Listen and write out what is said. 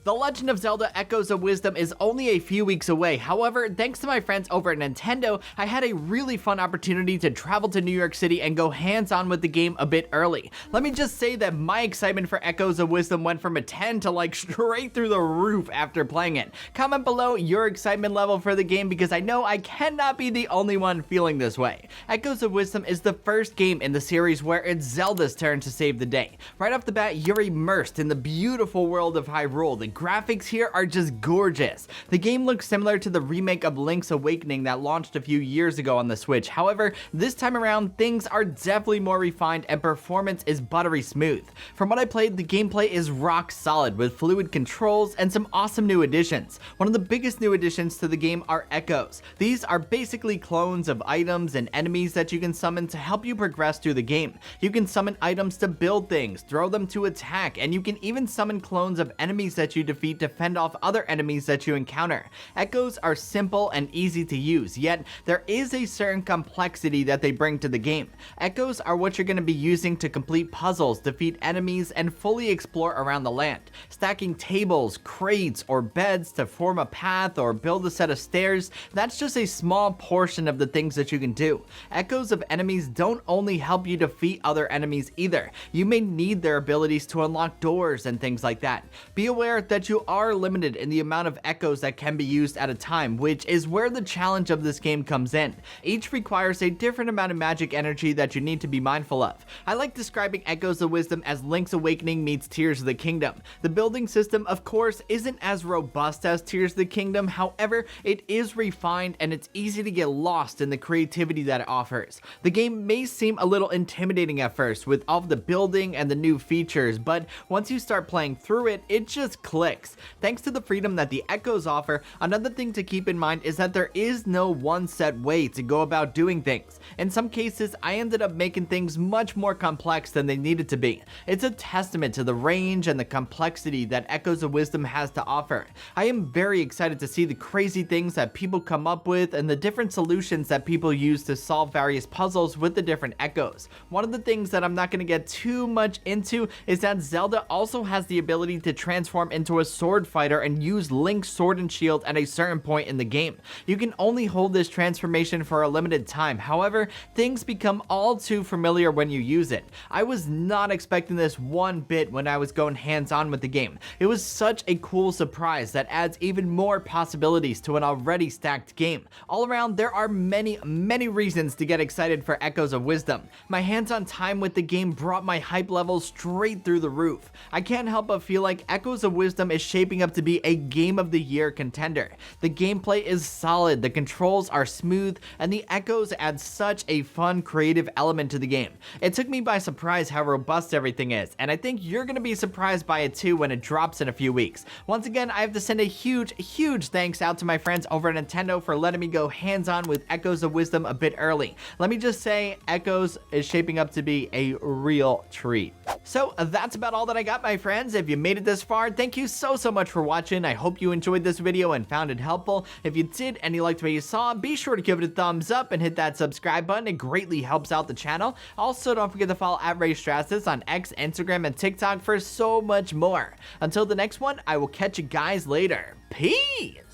The Legend of Zelda Echoes of Wisdom is only a few weeks away. However, thanks to my friends over at Nintendo, I had a really fun opportunity to travel to New York City and go hands-on with the game a bit early. Let me just say that my excitement for Echoes of Wisdom went from a 10 to like straight through the roof after playing it. Comment below your excitement level for the game because I know I cannot be the only one feeling this way. Echoes of Wisdom is the first game in the series where it's Zelda's turn to save the day. Right off the bat, you're immersed in the beautiful world of Hyrule. The graphics here are just gorgeous. The game looks similar to the remake of Link's Awakening that launched a few years ago on the Switch. However, this time around, things are definitely more refined and performance is buttery smooth. From what I played, the gameplay is rock solid with fluid controls and some awesome new additions. One of the biggest new additions to the game are echoes. These are basically clones of items and enemies that you can summon to help you progress through the game. You can summon items to build things, throw them to attack, and you can even summon clones of enemies that you defeat to fend off other enemies that you encounter. Echoes are simple and easy to use, yet there is a certain complexity that they bring to the game. Echoes are what you're going to be using to complete puzzles, defeat enemies, and fully explore around the land. Stacking tables, crates, or beds to form a path or build a set of stairs, that's just a small portion of the things that you can do. Echoes of enemies don't only help you defeat other enemies either. You may need their abilities to unlock doors and things like that. Be aware that you are limited in the amount of echoes that can be used at a time, which is where the challenge of this game comes in. Each requires a different amount of magic energy that you need to be mindful of. I like describing Echoes of Wisdom as Link's Awakening meets Tears of the Kingdom. The building system, of course, isn't as robust as Tears of the Kingdom, however, it is refined and it's easy to get lost in the creativity that it offers. The game may seem a little intimidating at first with all of the building and the new features, but once you start playing through it, it just clicks. Thanks to the freedom that the echoes offer, another thing to keep in mind is that there is no one set way to go about doing things. In some cases, I ended up making things much more complex than they needed to be. It's a testament to the range and the complexity that Echoes of Wisdom has to offer. I am very excited to see the crazy things that people come up with and the different solutions that people use to solve various puzzles with the different echoes. One of the things that I'm not going to get too much into is that Zelda also has the ability to transform into a sword fighter and use Link's sword and shield at a certain point in the game. You can only hold this transformation for a limited time, however, things become all too familiar when you use it. I was not expecting this one bit when I was going hands-on with the game. It was such a cool surprise that adds even more possibilities to an already stacked game. All around, there are many reasons to get excited for Echoes of Wisdom. My hands-on time with the game brought my hype level straight through the roof. I can't help but feel like Echoes of Wisdom is shaping up to be a Game of the Year contender. The gameplay is solid, the controls are smooth, and the echoes add such a fun, creative element to the game. It took me by surprise how robust everything is, and I think you're going to be surprised by it too when it drops in a few weeks. Once again, I have to send a huge thanks out to my friends over at Nintendo for letting me go hands-on with Echoes of Wisdom a bit early. Let me just say, Echoes is shaping up to be a real treat. So that's about all that I got, my friends. If you made it this far, thank you so much for watching. I hope you enjoyed this video and found it helpful. If you did and you liked what you saw, be sure to give it a thumbs up and hit that subscribe button. It greatly helps out the channel. Also, don't forget to follow at Raymond Strazdas on X, Instagram, and TikTok for so much more. Until the next one, I will catch you guys later. Peace!